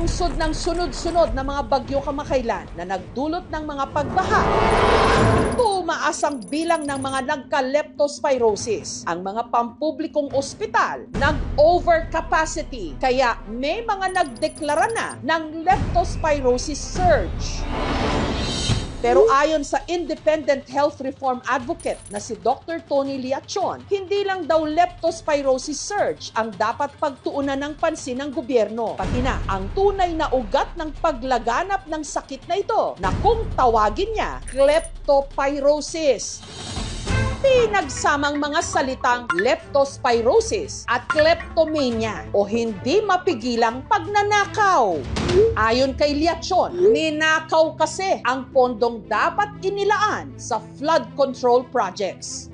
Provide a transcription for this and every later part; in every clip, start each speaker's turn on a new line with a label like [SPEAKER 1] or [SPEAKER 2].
[SPEAKER 1] Bunsod ng sunod-sunod na mga bagyo kamakailan na nagdulot ng mga pagbaha, tumaas ang bilang ng mga nagka-leptospirosis. Ang mga pampublikong ospital nag-overcapacity, kaya may mga nagdeklara na ng leptospirosis surge. Pero ayon sa independent health reform advocate na si Dr. Tony Liachon, hindi lang daw leptospirosis surge ang dapat pagtuunan ng pansin ng gobyerno, pati na ang tunay na ugat ng paglaganap ng sakit na ito na kung tawagin niya, kleptopyrosis. Pinagsamang mga salitang leptospirosis at kleptomania o hindi mapigilang pagnanakaw. Ayon kay Liachon, ninakaw kasi ang pondong dapat inilaan sa flood control projects.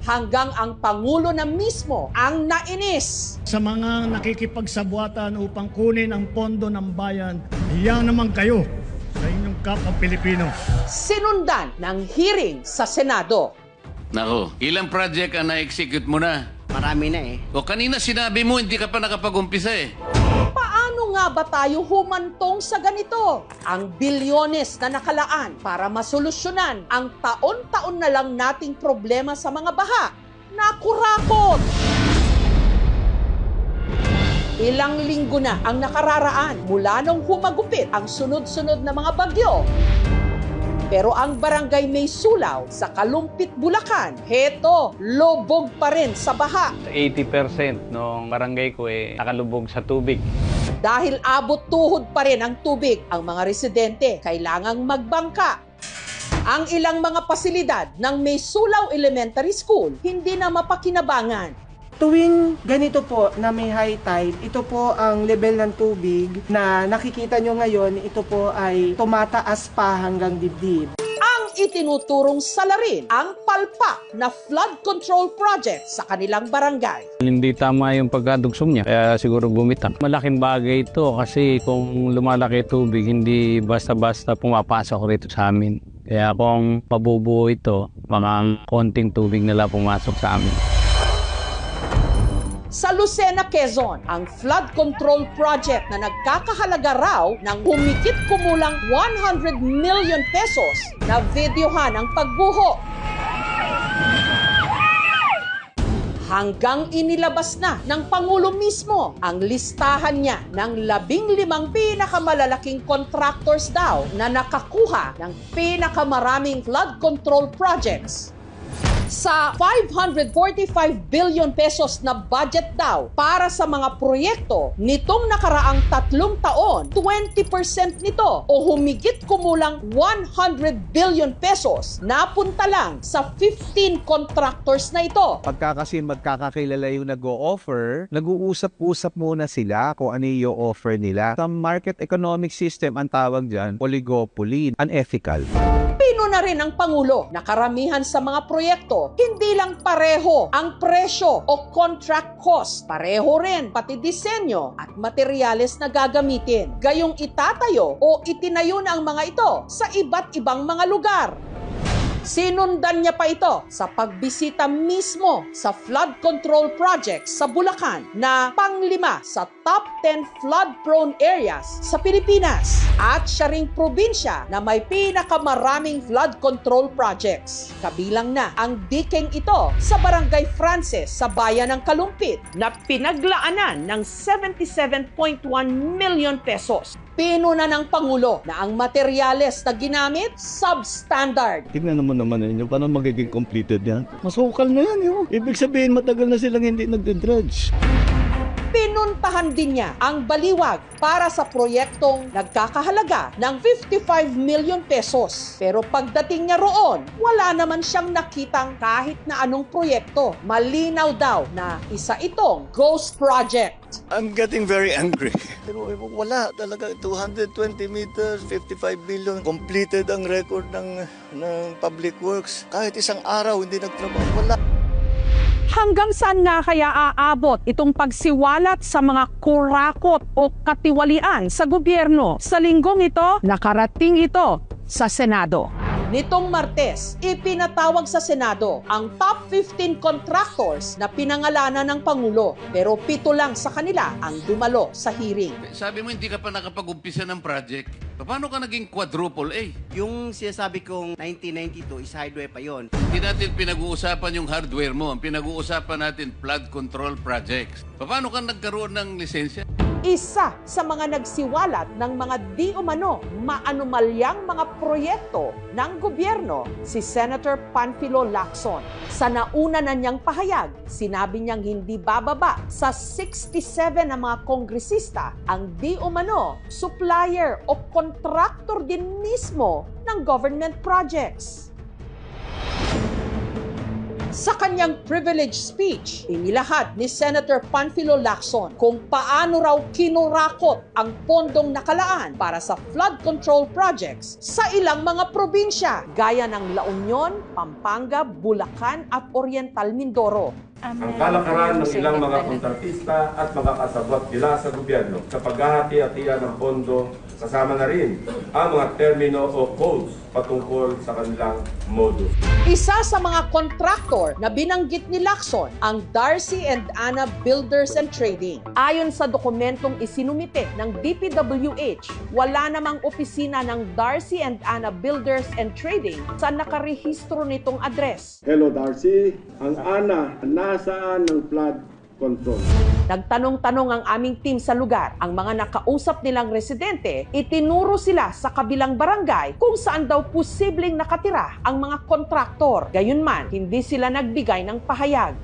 [SPEAKER 1] Hanggang ang Pangulo na mismo ang nainis.
[SPEAKER 2] Sa mga nakikipagsabuatan upang kunin ang pondo ng bayan, hiya naman kayo sa inyong kapwa Pilipino.
[SPEAKER 1] Sinundan ng hearing sa Senado.
[SPEAKER 3] Nako, ilang project ang na-execute mo na?
[SPEAKER 4] Marami na eh.
[SPEAKER 3] O kanina sinabi mo hindi ka pa nakapag-umpisa eh.
[SPEAKER 1] Paano nga ba tayo humantong sa ganito? Ang bilyones na nakalaan para masolusyonan ang taon-taon na lang nating problema sa mga baha. Nakurakot! Ilang linggo na ang nakararaan mula nung humagupit ang sunod-sunod na mga bagyo. Pero ang barangay May Sulaw sa Kalumpit, Bulacan, heto, lubog pa rin sa baha.
[SPEAKER 5] 80% ng barangay ko nakalubog sa tubig.
[SPEAKER 1] Dahil abot tuhod pa rin ang tubig, ang mga residente kailangang magbangka. Ang ilang mga pasilidad ng May Sulaw Elementary School hindi na mapakinabangan.
[SPEAKER 6] Tuwing ganito po na may high tide, ito po ang level ng tubig na nakikita nyo ngayon, ito po ay tumataas pa hanggang dibdib.
[SPEAKER 1] Ang itinuturong salarin ang palpak na flood control project sa kanilang barangay.
[SPEAKER 5] Hindi tama yung pagkadugsong niya, kaya siguro bumitaw. Malaking bagay ito kasi kung lumalaki tubig, hindi basta-basta pumapasok rito sa amin. Kaya kung mabubuo ito, mga konting tubig nila pumasok sa amin.
[SPEAKER 1] Sa Lucena, Quezon, ang flood control project na nagkakahalaga raw ng humigit kumulang 100 million pesos na videohan ang pagguho. Hanggang inilabas na ng Pangulo mismo ang listahan niya ng 15 pinakamalalaking contractors daw na nakakuha ng pinakamaraming flood control projects. Sa 545 billion pesos na budget daw para sa mga proyekto nitong nakaraang 3 taon, 20% nito o humigit kumulang 100 billion pesos napunta lang sa 15 contractors na ito.
[SPEAKER 7] Pagka kasi magkakakilala yung nag-o-offer, nag-uusap-usap muna sila kung ano yung offer nila. Sa market economic system, ang tawag dyan, oligopoly, unethical.
[SPEAKER 1] Pino na rin ang Pangulo na karamihan sa mga proyekto, hindi lang pareho ang presyo o contract cost. Pareho rin pati disenyo at materyales na gagamitin. Gayong itatayo o itinayo na ang mga ito sa iba't ibang mga lugar. Sinundan niya pa ito sa pagbisita mismo sa flood control project sa Bulacan na pang-5 sa top 10 flood-prone areas sa Pilipinas. At siya ring probinsya na may pinakamaraming flood control projects. Kabilang na ang dikeng ito sa Barangay Frances sa bayan ng Kalumpit na pinaglaanan ng 77.1 million pesos. Pinuna ng Pangulo na ang materyales na ginamit substandard.
[SPEAKER 2] Tingnan naman ninyo, paano magiging completed yan? Masukal na yan yun. Ibig sabihin, matagal na silang hindi nagdedredge.
[SPEAKER 1] Pinuntahan din niya ang Baliwag para sa proyektong nagkakahalaga ng 55 million pesos. Pero pagdating niya roon, wala naman siyang nakitang kahit na anong proyekto. Malinaw daw na isa itong ghost project.
[SPEAKER 8] I'm getting very angry. Pero wala talaga, 220 meters, 55 billion. Completed ang record ng Public Works. Kahit isang araw hindi nagtrabaho, wala.
[SPEAKER 9] Hanggang saan nga kaya aabot itong pagsiwalat sa mga kurakot o katiwalian sa gobyerno? Sa linggong ito, nakarating ito sa Senado.
[SPEAKER 1] Nitong Martes, ipinatawag sa Senado ang top 15 contractors na pinangalanan ng Pangulo. Pero 7 lang sa kanila ang dumalo sa hearing.
[SPEAKER 3] Sabi mo hindi ka pa nakapag-umpisa ng project. Paano ka naging quadruple A?
[SPEAKER 4] Yung sinasabi kong 1992 is highway pa yon.
[SPEAKER 3] Hindi natin pinag-uusapan yung hardware mo. Ang pinag-uusapan natin, flood control projects. Paano ka nagkaroon ng lisensya?
[SPEAKER 1] Isa sa mga nagsiwalat ng mga di umano maanumalyang mga proyekto ng gobyerno, si Senator Panfilo Lacson. Sa nauna na niyang pahayag, sinabi niyang hindi bababa sa 67 na mga kongresista ang di umano supplier o contractor din mismo ng government projects. Sa kanyang privilege speech, inilahad ni Senator Panfilo Lacson kung paano raw kinurakot ang pondong nakalaan para sa flood control projects sa ilang mga probinsya gaya ng La Union, Pampanga, Bulacan at Oriental Mindoro.
[SPEAKER 10] Ang kalakaran ng ilang mga kontratista at mga kasabwat nila sa gobyerno sa paghahati-hatian ng pondo, kasama na rin ang mga termino o codes patungkol sa kanilang modus.
[SPEAKER 1] Isa sa mga kontraktor na binanggit ni Lacson ang Darcy and Anna Builders and Trading. Ayon sa dokumentong isinumite ng DPWH, wala namang opisina ng Darcy and Anna Builders and Trading sa nakarehistro nitong address.
[SPEAKER 10] Hello Darcy, ang Ana, nasaan ng flood control?
[SPEAKER 1] Nagtanong-tanong ang aming team sa lugar. Ang mga nakausap nilang residente, itinuro sila sa kabilang barangay kung saan daw posibleng nakatira ang mga kontraktor. Gayunman, hindi sila nagbigay ng pahayag.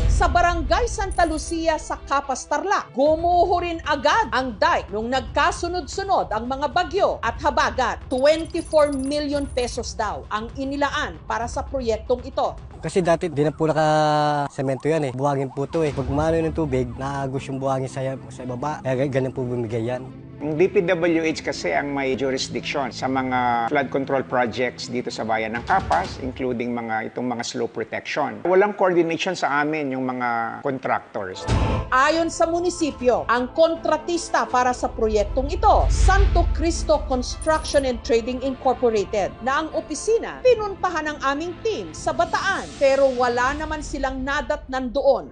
[SPEAKER 1] Sa Barangay Santa Lucia sa Capas, Tarlac, gumuho rin agad ang dike nung nagkasunod-sunod ang mga bagyo at habagat. 24 million pesos daw ang inilaan para sa proyektong ito.
[SPEAKER 4] Kasi dati di na po naka-semento yan eh. Buhangin po ito eh. Pag umano ng tubig, naagos yung buhangin sa ibaba. Kaya ganun po bumigay yan.
[SPEAKER 11] Ang DPWH kasi ang may jurisdiction sa mga flood control projects dito sa bayan ng Capas, including itong mga slope protection. Walang coordination sa amin yung mga contractors.
[SPEAKER 1] Ayon sa munisipyo, ang kontratista para sa proyektong ito, Santo Cristo Construction and Trading Incorporated, na ang opisina pinuntahan ng aming team sa Bataan, pero wala naman silang nadatnan doon.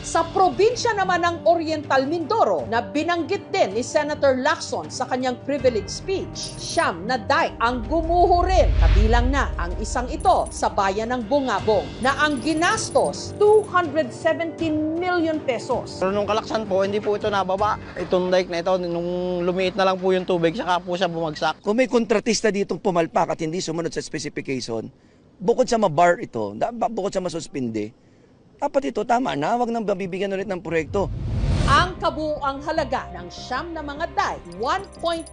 [SPEAKER 1] Sa probinsya naman ng Oriental Mindoro na binanggit din ni Senator Lacson sa kanyang privilege speech, 9 na dike ang gumuho rin, kabilang na ang isang ito sa bayan ng Bungabong na ang ginastos 217 million pesos.
[SPEAKER 4] Pero nung kalaksan po, hindi po ito nababa. Itong dike na ito, nung lumiit na lang po yung tubig, saka po siya bumagsak.
[SPEAKER 12] Kung may kontratista ditong pumalpak at hindi sumunod sa specification, bukod sa ma-bar ito, bukod sa masuspindi, dapat ito tama na, wag nang babibigyan ulit ng proyekto.
[SPEAKER 1] Ang kabuuang halaga ng 9 na mga dike, 1.9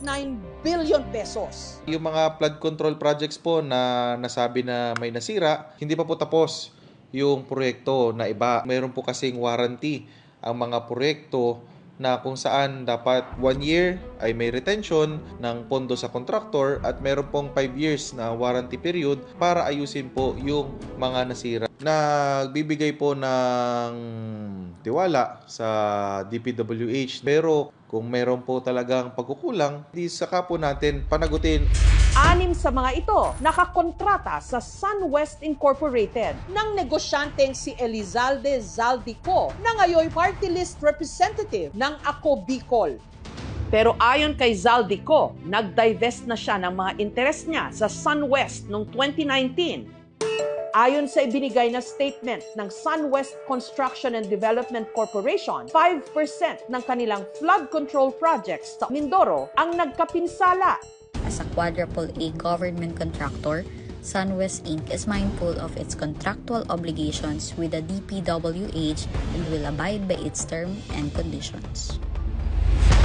[SPEAKER 1] billion pesos.
[SPEAKER 13] Yung mga flood control projects po na nasabi na may nasira, hindi pa po tapos yung proyekto na iba. Mayroon po kasing warranty ang mga proyekto na kung saan dapat 1 year ay may retention ng pondo sa contractor at meron pong 5 years na warranty period para ayusin po yung mga nasira. Nagbibigay po ng tiwala sa DPWH, pero kung meron po talagang pagkukulang, di saka po natin panagutin.
[SPEAKER 1] 6 sa mga ito nakakontrata sa SunWest Incorporated ng negosyanteng si Elizalde Zaldico na ngayon party list representative ng Ako Bicol. Pero ayon kay Zaldico, nag-divest na siya ng mga interes niya sa SunWest noong 2019. Ayon sa ibinigay na statement ng SunWest Construction and Development Corporation, 5% ng kanilang flood control projects sa Mindoro ang nagkapinsala.
[SPEAKER 14] As a quadruple A government contractor, SunWest Inc. is mindful of its contractual obligations with the DPWH and will abide by its terms and conditions.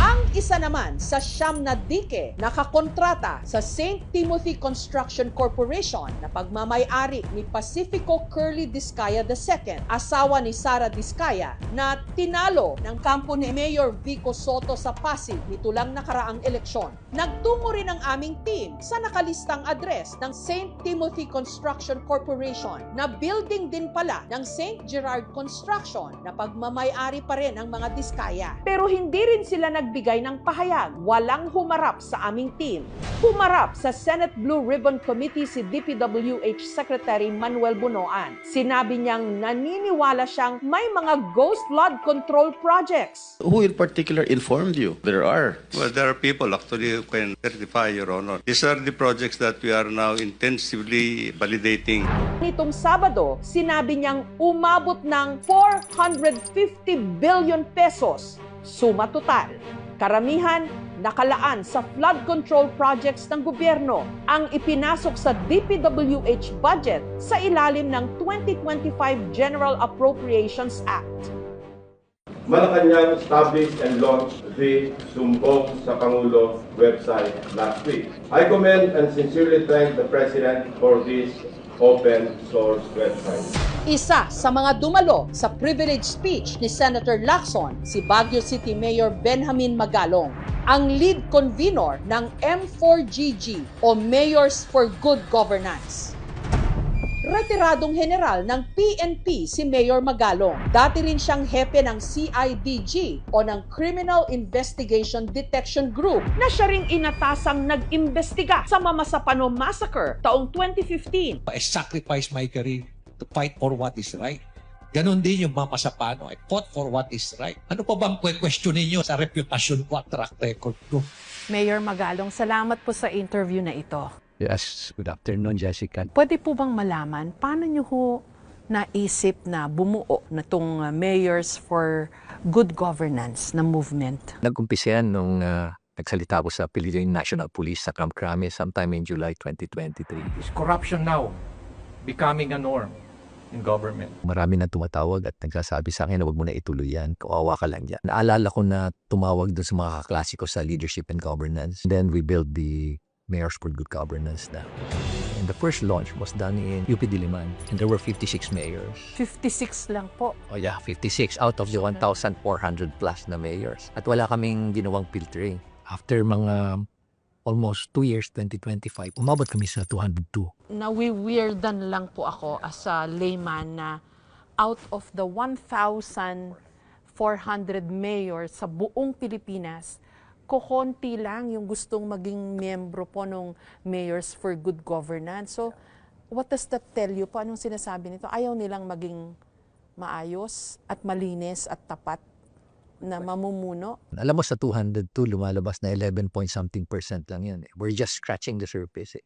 [SPEAKER 1] Ang isa naman sa 9 na dike nakakontrata sa St. Timothy Construction Corporation na pagmamay-ari ni Pacifico Curly Discaya II, asawa ni Sara Discaya, na tinalo ng kampo ni Mayor Vico Soto sa Pasig nito lang nakaraang eleksyon. Nagtungo rin ang aming team sa nakalistang address ng St. Timothy Construction Corporation na building din pala ng St. Gerard Construction na pagmamay-ari pa rin ng mga Discaya. Pero hindi rin sila nagbigay ng pahayag. Walang humarap sa aming team. Humarap sa Senate Blue Ribbon Committee si DPWH Secretary Manuel Bunoan. Sinabi niyang naniniwala siyang may mga ghost flood control projects.
[SPEAKER 15] Who in particular informed you? There are.
[SPEAKER 16] Well, there are people actually who can certify, Your Honor. These are the projects that we are now intensively validating.
[SPEAKER 1] Nitong Sabado, sinabi niyang umabot ng 450 billion pesos. Suma total. Karamihan nakalaan sa flood control projects ng gobyerno ang ipinasok sa DPWH budget sa ilalim ng 2025 General Appropriations Act.
[SPEAKER 10] Malacanang established and launched the Sumbong sa Pangulo website last week. I commend and sincerely thank the President for this open source website.
[SPEAKER 1] Isa sa mga dumalo sa privilege speech ni Senator Lacson, si Baguio City Mayor Benjamin Magalong, ang lead convener ng M4GG o Mayors for Good Governance. Retiradong general ng PNP si Mayor Magalong. Dati rin siyang hepe ng CIDG o ng Criminal Investigation Detection Group na siya ring inatasang nag-imbestiga sa Mamasapano Massacre taong 2015.
[SPEAKER 17] I sacrificed my career to fight for what is right. Ganon din yung Mamasapano. I fought for what is right. Ano pa bang question ninyo sa reputasyon ko at track record ko?
[SPEAKER 9] Mayor Magalong, salamat po sa interview na ito.
[SPEAKER 5] Yes, good afternoon, Jessica.
[SPEAKER 9] Pwede po bang malaman, paano nyo ho naisip na bumuo na itong Mayors for Good Governance na movement?
[SPEAKER 18] Nag-umpisa yan nung nagsalita ko sa Philippine National Police sa Camp Crame sometime in July 2023.
[SPEAKER 19] Is corruption now becoming a norm in government?
[SPEAKER 18] Marami na tumatawag at nagsasabi sa akin na huwag mo na ituloy yan, kawawa ka lang yan. Naalala ko na tumawag doon sa mga kaklase ko sa leadership and governance. Then we built the Mayors for Good Governance na. And the first launch was done in UP Diliman and there were 56 mayors.
[SPEAKER 9] 56 lang po.
[SPEAKER 18] Oh yeah, 56 out of the 1,400 plus na mayors. At wala kaming ginawang filtering. After mga almost 2 years, 2025, umabot kami sa 202.
[SPEAKER 9] Nawi-weirdan lang po ako as a layman na out of the 1,400 mayors sa buong Pilipinas, kukonti lang yung gustong maging miyembro po ng Mayors for Good Governance. So, what does that tell you po? Anong sinasabi nito? Ayaw nilang maging maayos at malinis at tapat na mamumuno?
[SPEAKER 18] Alam mo, sa 202, lumalabas na 11% lang yun. We're just scratching the surface.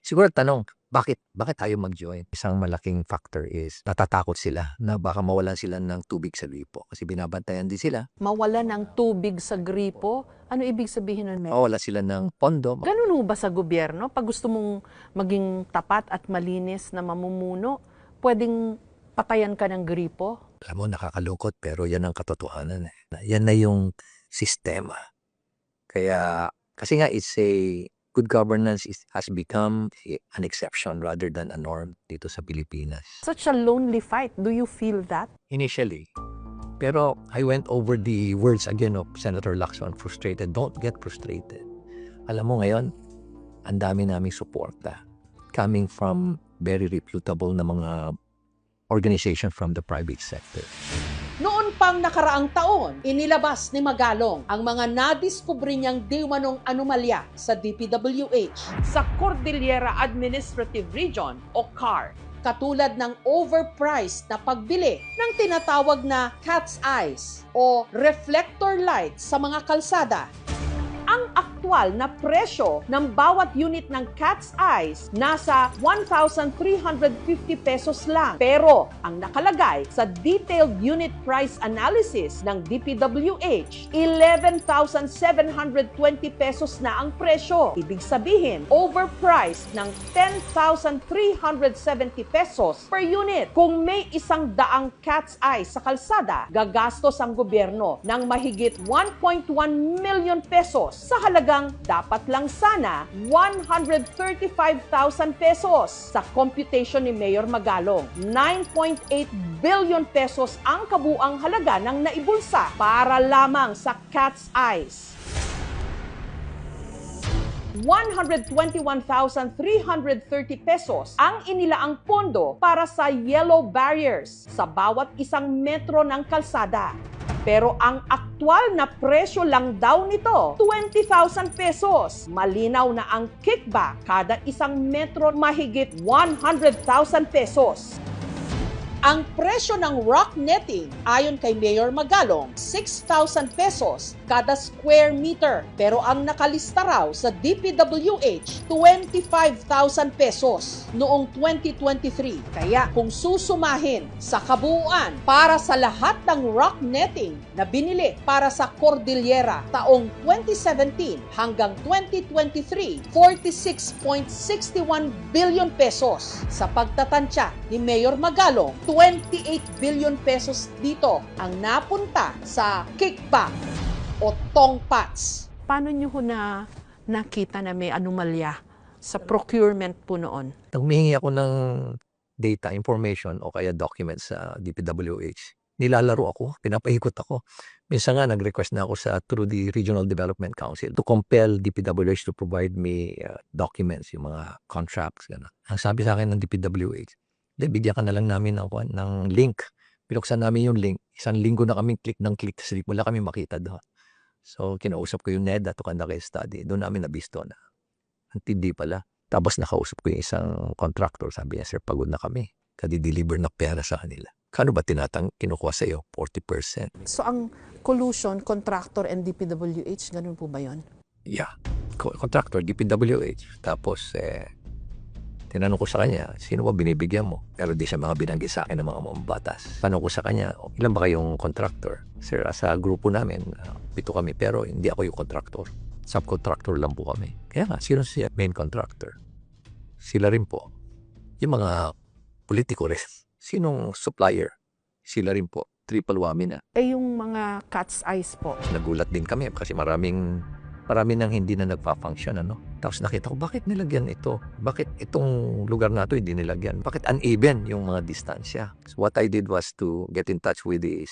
[SPEAKER 18] Siguro tanong, bakit tayo mag-join? Isang malaking factor is natatakot sila na baka mawalan sila ng tubig sa gripo kasi binabantayan din sila.
[SPEAKER 9] Mawalan ng tubig sa gripo? Ano ibig sabihin nun?
[SPEAKER 18] Mawala sila ng pondo.
[SPEAKER 9] Ganun ba sa gobyerno? Pag gusto mong maging tapat at malinis na mamumuno, pwedeng patayan ka ng gripo?
[SPEAKER 18] Alam mo, nakakalungkot pero yan ang katotohanan. Yan na yung sistema. Kaya, kasi nga it's a good governance has become an exception rather than a norm dito sa Pilipinas.
[SPEAKER 9] Such a lonely fight. Do you feel that?
[SPEAKER 18] Initially. Pero I went over the words again of Senator Lacson, frustrated. Don't get frustrated. Alam mo ngayon, ang dami naming suporta coming from very reputable na mga organization from the private sector.
[SPEAKER 1] Noon pang nakaraang taon, inilabas ni Magalong ang mga nadiskubre niyang dimanong anomalya sa DPWH sa Cordillera Administrative Region o CAR, katulad ng overpriced na pagbili ng tinatawag na cat's eyes o reflector lights sa mga kalsada. Ang aktwal na presyo ng bawat unit ng cat's eyes nasa 1,350 pesos lang. Pero ang nakalagay sa detailed unit price analysis ng DPWH, 11,720 pesos na ang presyo. Ibig sabihin, overpriced ng 10,370 pesos per unit. Kung may 100 cat's eyes sa kalsada, gagastos ang gobyerno ng mahigit 1.1 million pesos sa halagang dapat lang sana 135,000 pesos. Sa computation ni Mayor Magalong, 9.8 billion pesos ang kabuang halaga ng naibulsa para lamang sa cat's eyes. 121,330 pesos ang inilaang pondo para sa yellow barriers sa bawat isang metro ng kalsada. Pero ang aktwal na presyo lang daw nito, 20,000 pesos. Malinaw na ang kickback kada isang metro mahigit 100,000 pesos. Ang presyo ng rock netting ayon kay Mayor Magalong, 6,000 pesos kada square meter. Pero ang nakalista raw sa DPWH, 25,000 pesos noong 2023. Kaya kung susumahin sa kabuuan para sa lahat ng rock netting na binili para sa Cordillera taong 2017 hanggang 2023, 46.61 billion pesos. Sa pagtatansya ni Mayor Magalong, 28 billion pesos dito ang napunta sa kickback o tongpats.
[SPEAKER 9] Paano nyo ho na nakita na may anomalya sa procurement po noon?
[SPEAKER 18] Humihingi ako ng data, information o kaya documents sa DPWH. Nilalaro ako, pinapaikot ako. Minsan nga nag-request na ako through the Regional Development Council to compel DPWH to provide me documents, yung mga contracts. Gano'n. Ang sabi sa akin ng DPWH, bigyan ka na lang namin ng link. Pinuksan namin yung link. Isang linggo na kaming click ng click. Kasi wala kami makita doon. So, kinausap ko yung NEDA to conduct a study. Doon namin nabisto na. Ang tindi pala. Tapos nakausap ko yung isang contractor. Sabi niya, sir, pagod na kami. Kadi-deliver na pera sa kanila. Kano ba kinukuha sa iyo? 40%.
[SPEAKER 9] So ang collusion, contractor and DPWH, ganun po ba yun?
[SPEAKER 18] Yeah. Contractor, DPWH. Tapos, tinanong ko sa kanya, sino ba binibigyan mo? Pero di siya mga binanggit sa akin ng mga mambatas. Tanong ko sa kanya, ilan ba kayong contractor? Sir, sa grupo namin, 7 kami, pero hindi ako yung contractor. Subcontractor lang po kami. Kaya nga, sino siya main contractor? Sila rin po. Yung mga politiko rin. Sinong supplier? Sila rin po. Triple whammy na.
[SPEAKER 9] Yung mga cat's eyes po.
[SPEAKER 18] Nagulat din kami kasi marami nang hindi na nagpa-function, Tapos nakita ko, bakit nilagyan ito? Bakit itong lugar na ito hindi nilagyan? Bakit uneven yung mga distansya? So what I did was to get in touch with a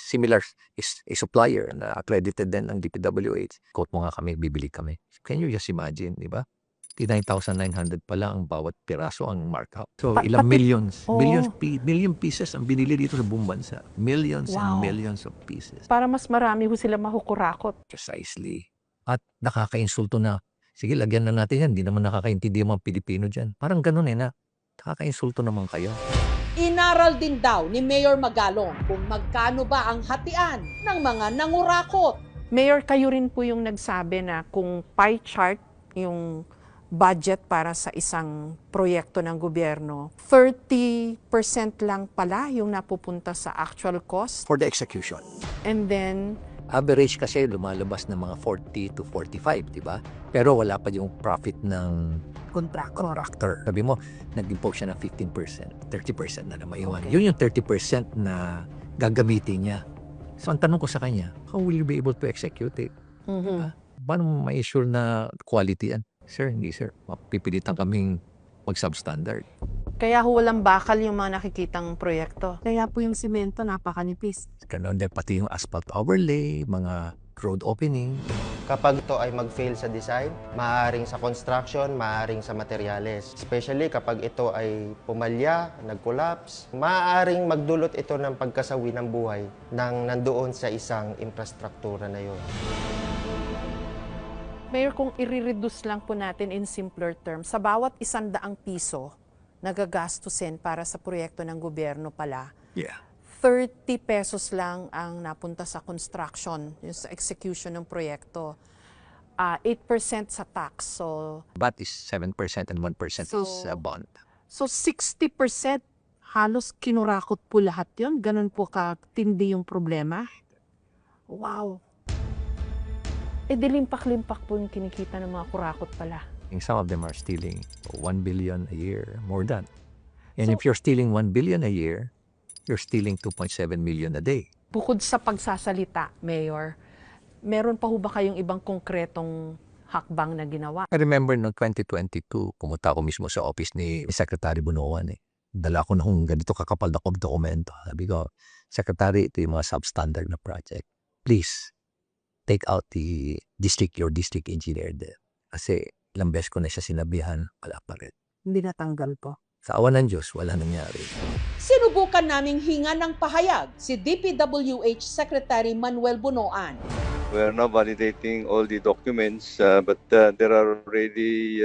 [SPEAKER 18] supplier na accredited din ng DPWH. Quote mo nga kami, bibili kami. Can you just imagine, di ba? 9,900 pala ang bawat piraso ang markup. So ilang millions, million pieces ang binili dito sa buong bansa. Millions and millions of pieces.
[SPEAKER 9] Para mas marami ho sila mahukurakot.
[SPEAKER 18] Precisely. At nakaka-insulto na, sige, lagyan na natin yan. Hindi naman nakakaintindi yung mga Pilipino dyan. Parang ganun na. Nakaka-insulto naman kayo.
[SPEAKER 1] Inaral din daw ni Mayor Magalong kung magkano ba ang hatian ng mga nangurakot.
[SPEAKER 9] Mayor, kayo rin po yung nagsabi na kung pie chart yung budget para sa isang proyekto ng gobyerno, 30% lang pala yung napupunta sa actual cost.
[SPEAKER 18] For the execution.
[SPEAKER 9] And then,
[SPEAKER 18] average kasi lumalabas ng mga 40 to 45, di ba? Pero wala pa yung profit ng contractor. Sabi mo, nag-impose siya ng 15%, 30% na naman iwan. Okay. Yun yung 30% na gagamitin niya. So ang tanong ko sa kanya, how will you be able to execute it? Diba? Paano mo ma-assure na quality yan? Sir, hindi sir. Mapipilitan kaming mag-substandard.
[SPEAKER 9] Kaya walang bakal yung mga nakikitang proyekto.
[SPEAKER 20] Kaya po yung simento napakanipis.
[SPEAKER 18] Ganun din pati yung asphalt overlay, mga road opening.
[SPEAKER 21] Kapag ito ay mag-fail sa design, maaaring sa construction, maaaring sa materyales. Especially kapag ito ay pumalya, nag-collapse, maaaring magdulot ito ng pagkasawi ng buhay nang nandoon sa isang infrastruktura na yon.
[SPEAKER 9] Mayor, kung i-reduce lang po natin in simpler terms, sa bawat 100 piso nagagastusin para sa proyekto ng gobyerno pala, 30 pesos lang ang napunta sa construction, yung sa execution ng proyekto. 8% sa tax. So,
[SPEAKER 18] VAT is 7% and 1% is bond.
[SPEAKER 20] So 60% halos kinurakot po lahat yun? Ganun po katindi yung problema? Wow!
[SPEAKER 9] Dilimpak-limpak po yung kinikita ng mga kurakot pala.
[SPEAKER 18] Some of them are stealing 1 billion a year, more than. And if you're stealing 1 billion a year, you're stealing 2.7 million a day.
[SPEAKER 9] Bukod sa pagsasalita, Mayor, meron pa ho ba kayong ibang konkretong hakbang na ginawa?
[SPEAKER 18] I remember noong 2022, pumunta ako mismo sa office ni Secretary Bunoan. Dala ko na kung ganito kakapal na dokumento. Sabi ko, Secretary, ito yung mga substandard na project. Please, take out your district engineer there. Kasi ilang beses ko na siya sinabihan, wala pa rin.
[SPEAKER 20] Hindi natanggal po?
[SPEAKER 18] Sa awa ng Diyos, wala nangyari.
[SPEAKER 1] Sinubukan naming hinga ng pahayag si DPWH Secretary Manuel Bunoan.
[SPEAKER 6] We are now validating all the documents, but there are already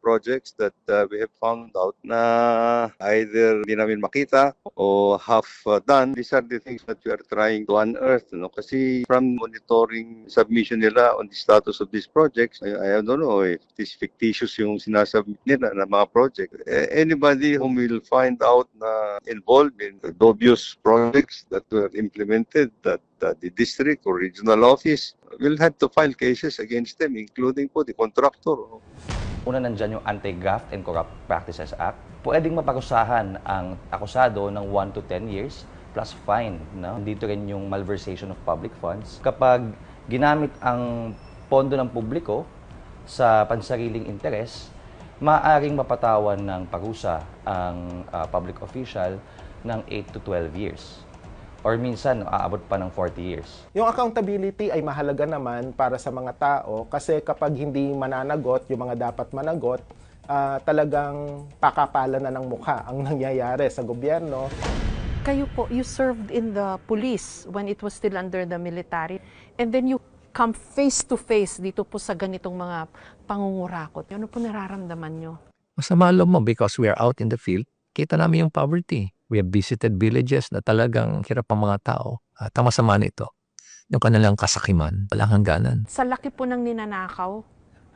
[SPEAKER 6] projects that we have found out na either hindi namin makita o half done. These are the things that we are trying to unearth. No? Kasi from monitoring submission nila on the status of these projects, I don't know if it is fictitious yung sinasubmit nila na mga project. Anybody whom will find out na involved in the dubious projects that were implemented that the district or regional office will have to file cases against them, including po the contractor.
[SPEAKER 22] Una, nandyan yung Anti-Graft and Corrupt Practices Act. Pwedeng maparusahan ang akusado ng 1 to 10 years plus fine. No? Dito rin yung malversation of public funds. Kapag ginamit ang pondo ng publiko sa pansariling interes, maaaring mapatawan ng parusa ang public official ng 8 to 12 years. Or minsan, aabot pa ng 40 years.
[SPEAKER 23] Yung accountability ay mahalaga naman para sa mga tao kasi kapag hindi mananagot yung mga dapat managot, talagang pakapalan na ng mukha ang nangyayari sa gobyerno.
[SPEAKER 9] Kayo po, you served in the police when it was still under the military. And then you come face to face dito po sa ganitong mga pangungurakot. Ano po nararamdaman nyo?
[SPEAKER 18] Masama loob mo because we are out in the field. Kita namin yung poverty. We have visited villages na talagang hirap ang mga tao. At ang masama nito, yung kanilang kasakiman, walang hangganan.
[SPEAKER 9] Sa laki po ng ninanakaw,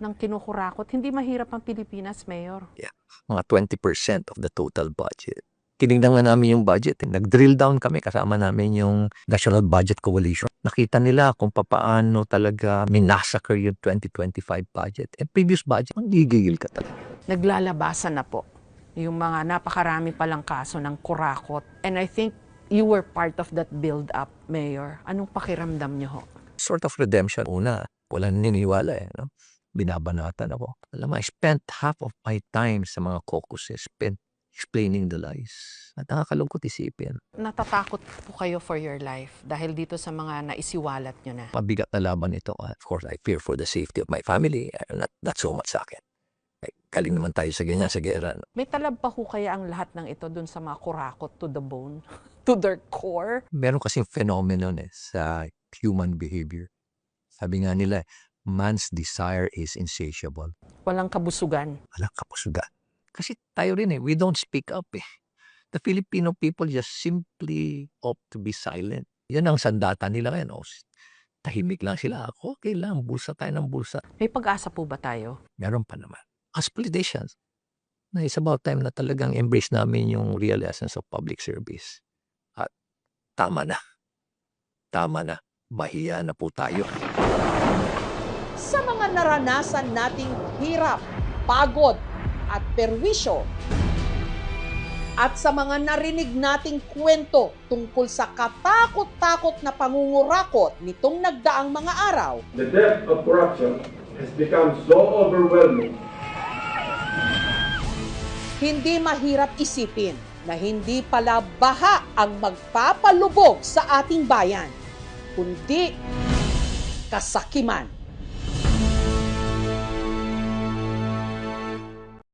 [SPEAKER 9] ng kinukurakot, hindi mahirap ang Pilipinas, Mayor.
[SPEAKER 18] Yeah, mga 20% of the total budget. Tinignan nga namin yung budget. Nag-drill down kami, kasama namin yung National Budget Coalition. Nakita nila kung paano talaga minasacre yung 2025 budget. And previous budget, ang gigigil ka talaga.
[SPEAKER 9] Naglalabasan na po yung mga napakarami palang kaso ng kurakot. And I think you were part of that build-up, Mayor. Anong pakiramdam niyo ho?
[SPEAKER 18] Sort of redemption. Una, walang niniwala no? Binabanatan ako. Alam mo, I spent half of my time sa mga caucuses, spent explaining the lies. At nakakalungkot isipin.
[SPEAKER 9] Natatakot po kayo for your life dahil dito sa mga naisiwalat nyo na.
[SPEAKER 18] Mabigat na laban ito. Of course, I fear for the safety of my family. Not so much sa akin. Galing naman tayo sa ganyan, sa gera. No?
[SPEAKER 9] May talab pa ho kaya ang lahat ng ito dun sa mga kurakot to the bone, to their core?
[SPEAKER 18] Meron kasing phenomenon sa human behavior. Sabi nga nila, man's desire is insatiable.
[SPEAKER 9] Walang kabusugan.
[SPEAKER 18] Walang kabusugan. Kasi tayo rin we don't speak up The Filipino people just simply opt to be silent. Yan ang sandata nila ngayon. Tahimik lang sila. Okay lang, bulsa tayo ng bulsa.
[SPEAKER 9] May pag-asa po ba tayo?
[SPEAKER 18] Meron pa naman. As politicians, na it's about time na talagang embrace namin yung real essence of public service. At tama na. Tama na. Mahiya na po tayo.
[SPEAKER 1] Sa mga naranasan nating hirap, pagod, at perwisyo, at sa mga narinig nating kwento tungkol sa katakot-takot na pangungurakot nitong nagdaang mga araw,
[SPEAKER 10] the depth of corruption has become so overwhelming.
[SPEAKER 1] Hindi mahirap isipin na hindi pala baha ang magpapalubog sa ating bayan, kundi kasakiman.